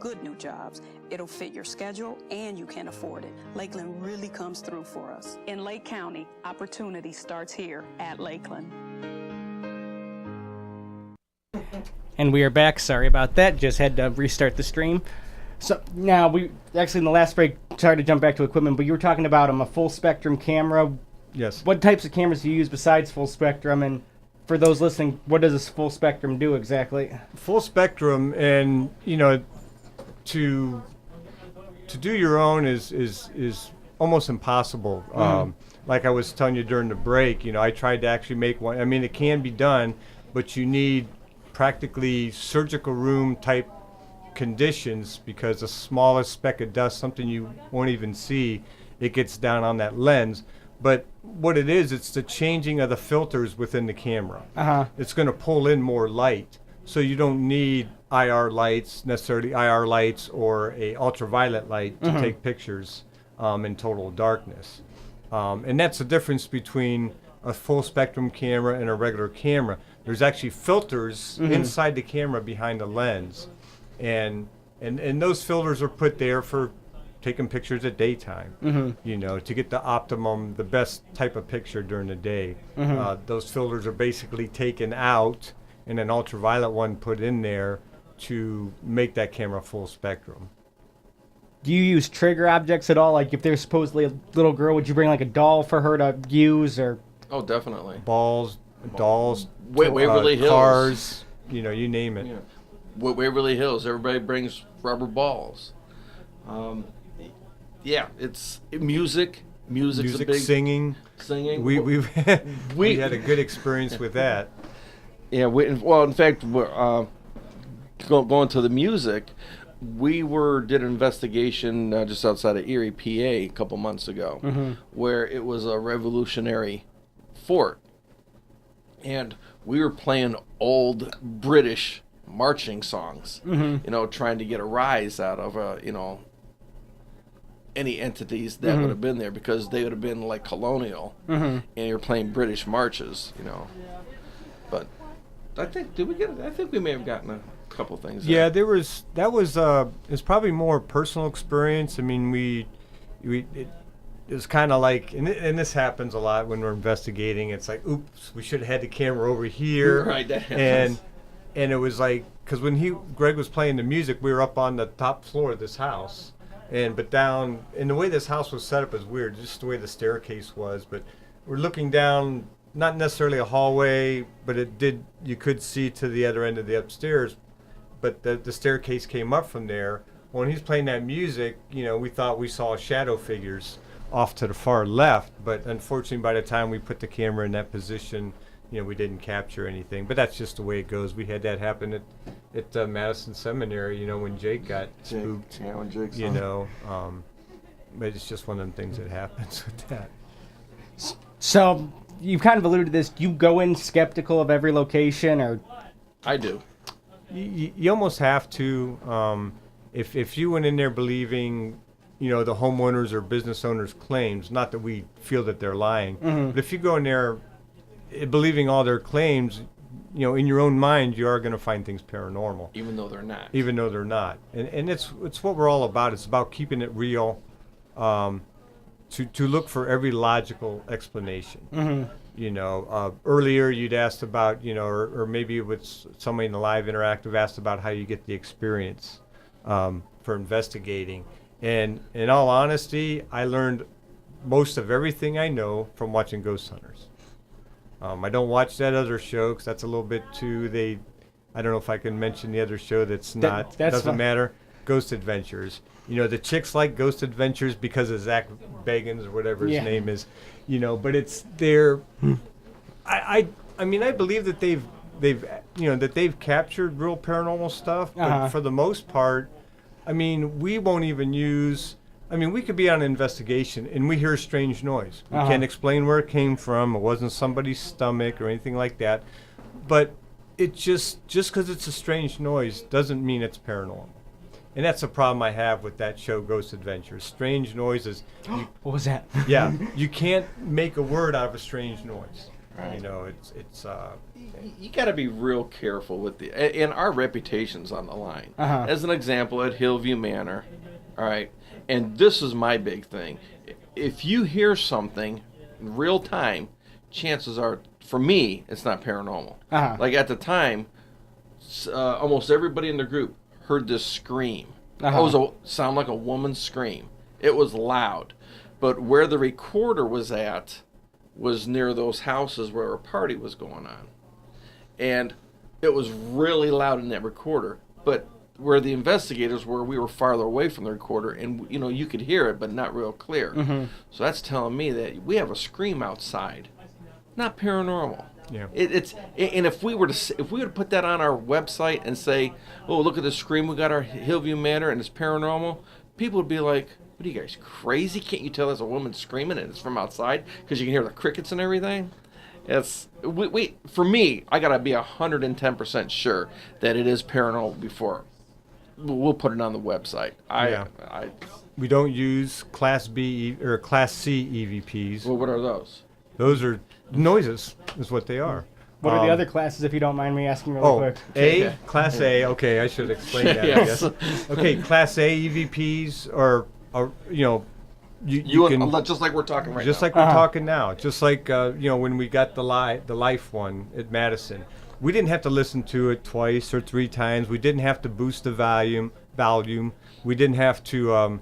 good new jobs. It'll fit your schedule and you can afford it. Lakeland really comes through for us. In Lake County, opportunity starts here at Lakeland. And we are back. Sorry about that. Just had to restart the stream. So now we actually in the last break, sorry to jump back to equipment, but you were talking about a full spectrum camera. Yes. What types of cameras do you use besides full spectrum? And for those listening, what does this full spectrum do exactly? Full spectrum, and to do your own is almost impossible. Like I was telling you during the break, I tried to actually make one. I mean, it can be done, but you need practically surgical room type conditions, because the smallest speck of dust, something you won't even see, it gets down on that lens. But what it is, it's the changing of the filters within the camera. It's going to pull in more light, so you don't need necessarily IR lights or a ultraviolet light to take pictures in total darkness. And that's the difference between a full spectrum camera and a regular camera. There's actually filters inside the camera behind the lens, and those filters are put there for taking pictures at daytime, to get the best type of picture during the day. Those filters are basically taken out and an ultraviolet one put in there to make that camera full spectrum. Do you use trigger objects at all? Like if there's supposedly a little girl, would you bring like a doll for her to use, or? Oh, definitely. Balls, dolls, Waverly Hills. Cars, you name it. Yeah. Waverly Hills, everybody brings rubber balls. It's music. Music's a big singing. We had a good experience with that. Yeah, in fact, we're, going to the music, we did an investigation just outside of Erie, PA, a couple months ago, where it was a Revolutionary fort, and we were playing old British marching songs, trying to get a rise out of any entities that would have been there, because they would have been like colonial, and you're playing British marches, But I think we may have gotten a couple things. Yeah, it's probably more personal experience. I mean, it was kind of like, and this happens a lot when we're investigating. It's like, oops, we should have had the camera over here, right? That happens. And it was like, because when Greg was playing the music, we were up on the top floor of this house, but down, and the way this house was set up is weird, just the way the staircase was. But we're looking down, not necessarily a hallway, but you could see to the other end of the upstairs, but the staircase came up from there. When he's playing that music, we thought we saw shadow figures off to the far left, but unfortunately by the time we put the camera in that position, we didn't capture anything. But that's just the way it goes. We had that happen at Madison Seminary, when Jake got spooked. Yeah, when Jake's but it's just one of them things that happens with that. So you've kind of alluded to this. Do you go in skeptical of every location, or? I do. You almost have to. If you went in there believing, the homeowners or business owners' claims, not that we feel that they're lying, but if you go in there believing all their claims, in your own mind, you are going to find things paranormal. Even though they're not. And it's what we're all about. It's about keeping it real, to look for every logical explanation. Earlier you'd asked about, or maybe with somebody in the live interactive asked about how you get the experience for investigating. And in all honesty, I learned most of everything I know from watching Ghost Hunters. I don't watch that other show because that's a little bit too, I don't know if I can mention the other show that's doesn't fine. matter. Ghost Adventures. The chicks like Ghost Adventures because of Zach Bagans or whatever his name is. But it's their. I mean, I believe that they've captured real paranormal stuff, but for the most part, I mean, we won't even use. I mean, we could be on an investigation and we hear a strange noise. We can't explain where it came from. It wasn't somebody's stomach or anything like that. But it just because it's a strange noise doesn't mean it's paranormal. And that's the problem I have with that show, Ghost Adventures. Strange noises. What was that? Yeah, you can't make a word out of a strange noise. Right. You know, it's You got to be real careful with and our reputation's on the line. As an example, at Hillview Manor, all right, and this is my big thing. If you hear something in real time, chances are, for me, it's not paranormal. Like at the time, almost everybody in the group heard this scream. It was sound like a woman's scream. It was loud, but where the recorder was at was near those houses where a party was going on. And it was really loud in that recorder. But where the investigators were, we were farther away from the recorder, and you know, you could hear it, but not real clear. So that's telling me that we have a scream outside, not paranormal. Yeah. And if we were to put that on our website and say, oh, look at the scream we got our Hillview Manor and it's paranormal, people would be like, what are you guys, crazy? Can't you tell there's a woman screaming and it's from outside because you can hear the crickets and everything? For me, I gotta be 110% sure that it is paranormal before we'll put it on the website. We don't use Class B or Class C EVPs. Well, what are those? Those are noises, is what they are. What are the other classes, if you don't mind me asking really quick? Class A. Okay, I should explain that. Yes. I guess. Okay, Class A EVPs are you know, you can just like we're talking right just now. like we're talking now. Just like you know, when we got the Life one at Madison, we didn't have to listen to it twice or 3 times. We didn't have to boost the volume. We didn't have to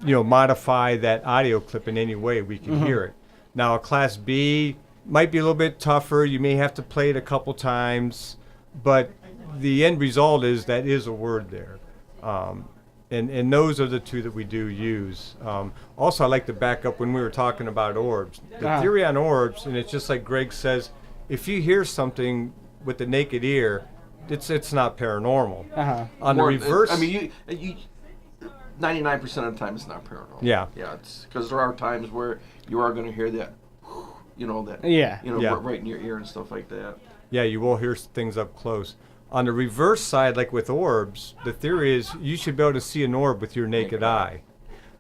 you know, modify that audio clip in any way. We could hear it. Now a Class B might be a little bit tougher. You may have to play it a couple times, but the end result is that is a word there. And those are the 2 that we do use. Also, I like to back up when we were talking about orbs. The theory on orbs, and it's just like Greg says, if you hear something with the naked ear, it's not paranormal. On the reverse, I mean, you 99% of the time it's not paranormal. Yeah. Yeah, it's because there are times where you are going to hear that, you know, right in your ear and stuff like that. Yeah, you will hear things up close. On the reverse side, like with orbs, the theory is you should be able to see an orb with your naked eye.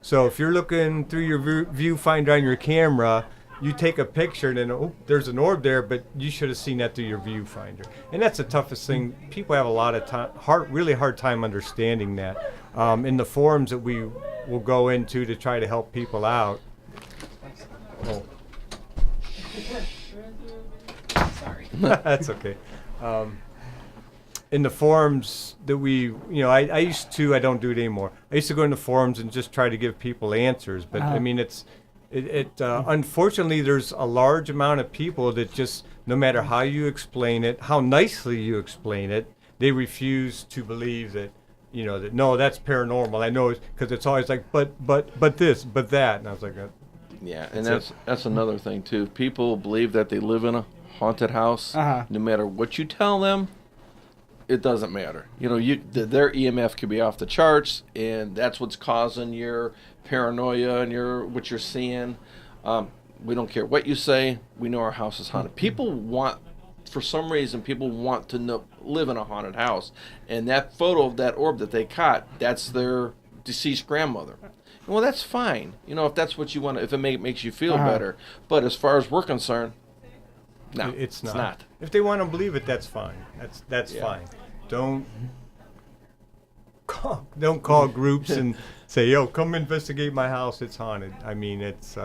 So if you're looking through your viewfinder on your camera, you take a picture and then, oh, there's an orb there, but you should have seen that through your viewfinder. And that's the toughest thing. People have a lot of time, really hard time understanding that. In the forums that we will go into to try to help people out. Oh. Sorry. That's okay. In the forums that I used to, I don't do it anymore. I used to go into forums and just try to give people answers. But I mean, unfortunately, there's a large amount of people that just, no matter how you explain it, how nicely you explain it, they refuse to believe that, you know, that no, that's paranormal. I know, because it's always like, but this, but that. And I was like, yeah, and that's another thing too. People believe that they live in a haunted house. No matter what you tell them, it doesn't matter. You know, their EMF could be off the charts, and that's what's causing your paranoia and what you're seeing. We don't care what you say. We know our house is haunted. For some reason, people want to live in a haunted house, and that photo of that orb that they caught, that's their deceased grandmother. Well, that's fine. You know, if that's what you want, if it makes you feel better. But as far as we're concerned, no, it's not. If they want to believe it, that's fine. That's fine. Don't call groups and say, "Yo, come investigate my house. It's haunted." I mean, it's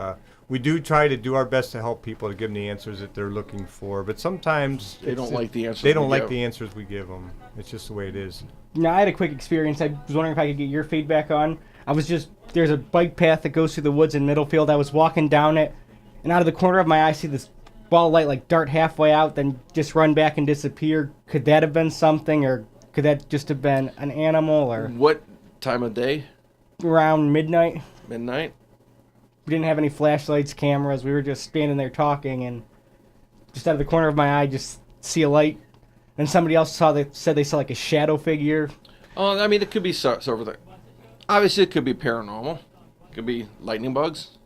we do try to do our best to help people to give them the answers that they're looking for, but sometimes they don't like the answers. They don't like the answers we give them. It's just the way it is. Now, I had a quick experience. I was wondering if I could get your feedback on. There's a bike path that goes through the woods in Middlefield. I was walking down it, and out of the corner of my eye, I see this ball of light like dart halfway out, then just run back and disappear. Could that have been something, or could that just have been an animal? Or what time of day? Around midnight. Midnight? We didn't have any flashlights, cameras. We were just standing there talking, and just out of the corner of my eye, just see a light. And somebody else said they saw like a shadow figure. Oh, I mean, it could be over there. Obviously, it could be paranormal. It could be lightning bugs.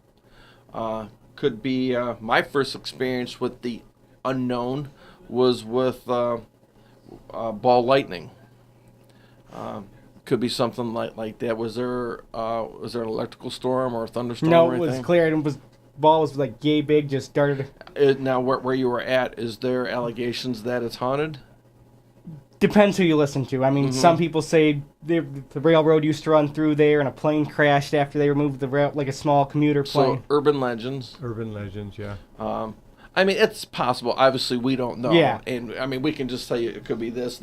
Could be my first experience with the unknown was with ball lightning. Could be something like that. Was there an electrical storm or a thunderstorm? No, or it was anything? clear. It was ball was like yay big, just darted. Now, where you were at, is there allegations that it's haunted? Depends who you listen to. I mean, some people say the railroad used to run through there and a plane crashed after they removed the rail, like a small commuter plane. So, urban legends. Urban legends, yeah. I mean, it's possible. Obviously, we don't know. Yeah. And, I mean, we can just say it could be this,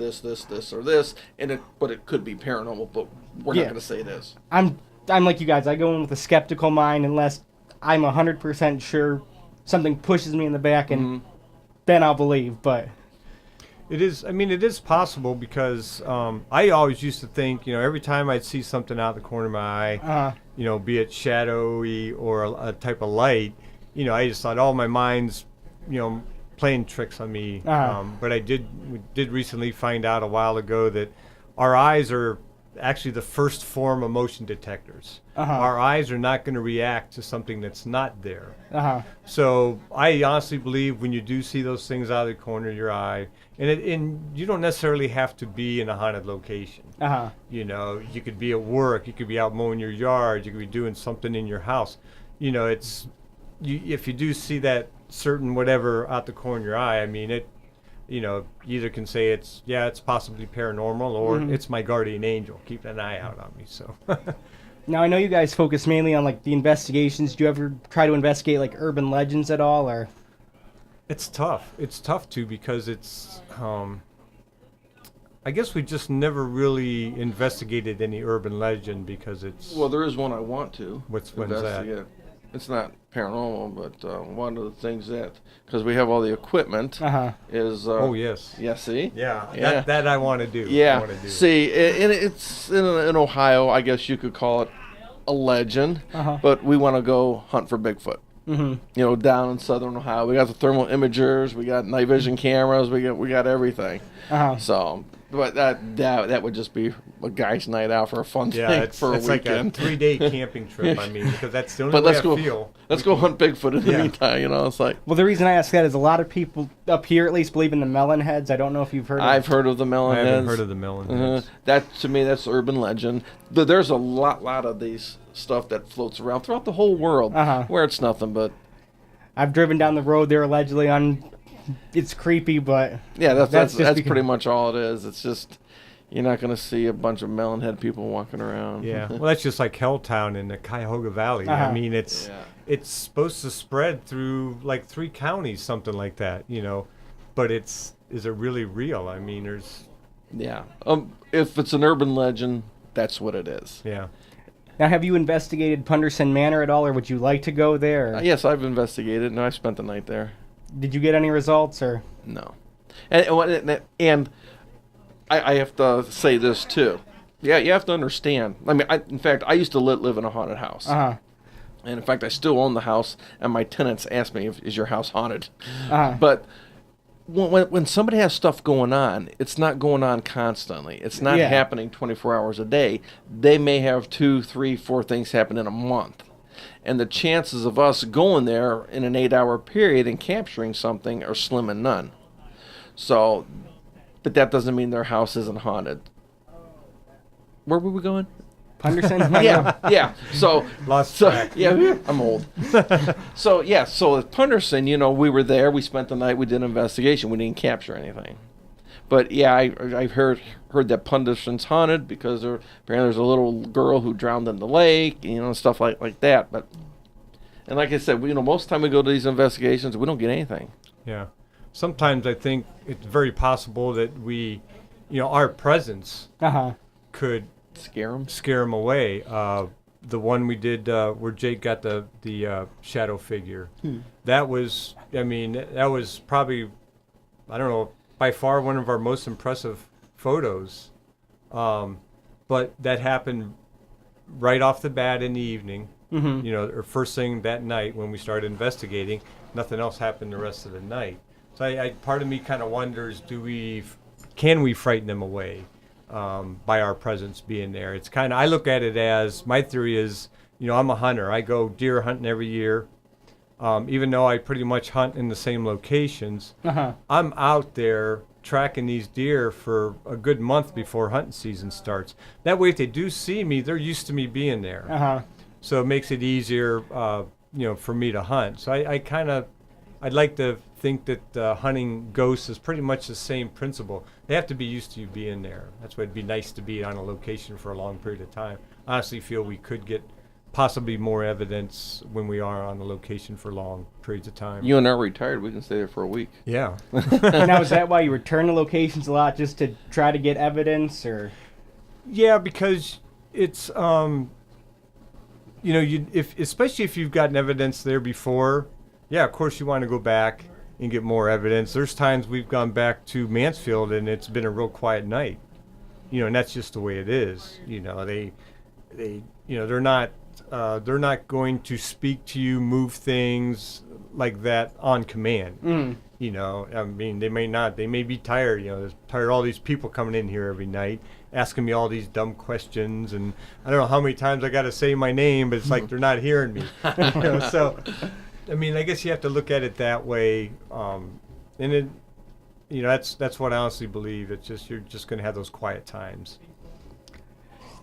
or this, but it could be paranormal, but we're not going to say it is. I'm like you guys. I go in with a skeptical mind unless I'm 100% sure something pushes me in the back, and then I'll believe, but... It is possible because I always used to think, every time I'd see something out the corner of my eye, be it shadowy or a type of light, I just thought, my mind's, playing tricks on me. But we did recently find out a while ago that our eyes are actually the first form of motion detectors. Our eyes are not going to react to something that's not there. So I honestly believe when you do see those things out of the corner of your eye, and you don't necessarily have to be in a haunted location. You could be at work, you could be out mowing your yard, you could be doing something in your house. If you do see that certain whatever out the corner of your eye, I mean it. You either can say it's possibly paranormal, or it's my guardian angel keeping an eye out on me. So now I know you guys focus mainly on like the investigations. Do you ever try to investigate like urban legends at all, or? It's tough. It's tough too because it's. I guess we just never really investigated any urban legend because it's. Well, there is one I want to. When's investigate. that? It's not paranormal, but one of the things that, because we have all the equipment, is. Oh yes. Yeah. See. Yeah. That I want to do. Yeah. I wanna do. See, it's in Ohio. I guess you could call it a legend, but we want to go hunt for Bigfoot. Down in southern Ohio, we got the thermal imagers, we got night vision cameras, we got everything. So, but that would just be a guy's night out for a fun thing for a it's weekend. like a 3-day camping trip. I mean, because that's the only But way let's I go. feel. Let's go hunt Bigfoot in the meantime. It's like. Well, the reason I ask that is a lot of people up here, at least, believe in the melon heads. I don't know if you've heard. I've heard of the melon I heads. haven't heard of the melon heads. That to me, that's urban legend. There's a lot of these stuff that floats around throughout the whole world, where it's nothing but. I've driven down the road there allegedly on. It's creepy, but yeah, that's because- pretty much all it is. It's just you're not going to see a bunch of melonhead people walking around. Yeah, well, that's just like Helltown in the Cuyahoga Valley. I mean, it's supposed to spread through like 3 counties, something like that, But is it really real? I mean, there's. Yeah. If it's an urban legend, that's what it is. Yeah. Now, have you investigated Punderson Manor at all, or would you like to go there? Yes, I've investigated, and I spent the night there. Did you get any results, or? No. And I have to say this, too. Yeah, you have to understand. I mean, in fact, I used to live in a haunted house. And, in fact, I still own the house, and my tenants ask me, is your house haunted? But when somebody has stuff going on, it's not going on constantly. It's not happening 24 hours a day. They may have 2, 3, 4 things happen in a month. And the chances of us going there in an 8-hour period and capturing something are slim and none. So, but that doesn't mean their house isn't haunted. Where were we going? Punderson? Yeah. So Lost track. Yeah, I'm old. So at Punderson, we were there. We spent the night. We did an investigation. We didn't capture anything. But yeah, I've heard that Punderson's haunted because apparently there's a little girl who drowned in the lake, stuff like that. And like I said, most of the time we go to these investigations, we don't get anything. Yeah. Sometimes I think it's very possible that we, our presence could scare them away. The one we did where Jake got the shadow figure, that was probably, I don't know, by far one of our most impressive photos. But that happened right off the bat in the evening, or first thing that night when we started investigating. Nothing else happened the rest of the night. So part of me kind of wonders, can we frighten them away by our presence being there? It's kind of, I look at it as, my theory is, I'm a hunter. I go deer hunting every year. Even though I pretty much hunt in the same locations, I'm out there tracking these deer for a good month before hunting season starts. That way, if they do see me, they're used to me being there. So it makes it easier for me to hunt. So I'd like to think that hunting ghosts is pretty much the same principle. They have to be used to you being there. That's why it'd be nice to be on a location for a long period of time. I honestly feel we could get possibly more evidence when we are on a location for long periods of time. You and I are retired. We can stay there for a week. Yeah. Now, is that why you return to locations a lot, just to try to get evidence, or? Yeah, because it's especially if you've gotten evidence there before. Yeah, of course you want to go back and get more evidence. There's times we've gone back to Mansfield and it's been a real quiet night. And that's just the way it is. They're not going to speak to you, move things like that on command. I mean, they may be tired. They're tired of all these people coming in here every night asking me all these dumb questions, and I don't know how many times I got to say my name, but it's like they're not hearing me. So, I mean, I guess you have to look at it that way, and it, that's what I honestly believe. It's just you're just going to have those quiet times.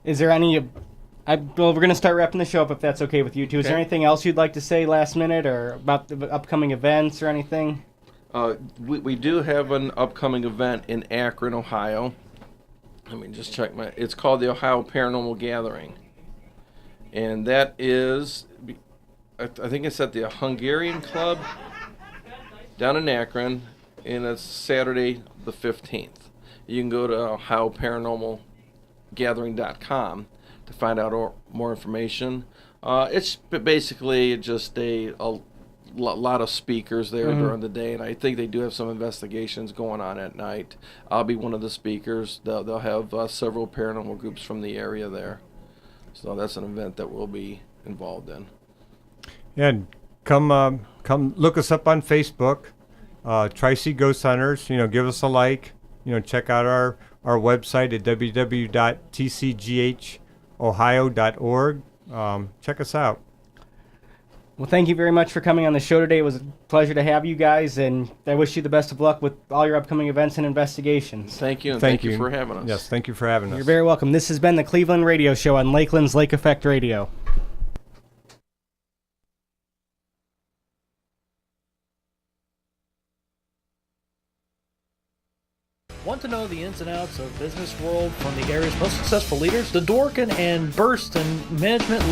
Is there any? Well, we're going to start wrapping the show up if that's okay with you two. Is there anything else you'd like to say last minute, or about the upcoming events or anything? We do have an upcoming event in Akron, Ohio. Let me just check it's called the Ohio Paranormal Gathering. And that is, I think it's at the Hungarian Club down in Akron, and it's Saturday the 15th. You can go to OhioParanormalGathering.com to find out more information. It's basically just a lot of speakers there during the day, and I think they do have some investigations going on at night. I'll be one of the speakers. They'll have several paranormal groups from the area there. So that's an event that we'll be involved in. Yeah, and come look us up on Facebook, Tri-C Ghost Hunters. Give us a like. Check out our website at www.tcghohio.org. Check us out. Well, thank you very much for coming on the show today. It was a pleasure to have you guys, and I wish you the best of luck with all your upcoming events and investigations. Thank you, and thank you for having us. Yes, thank you for having us. You're very welcome. This has been the Cleveland Radio Show on Lakeland's Lake Effect Radio. Want to know the ins and outs of business world from the area's most successful leaders? The Dworkin and Burston Management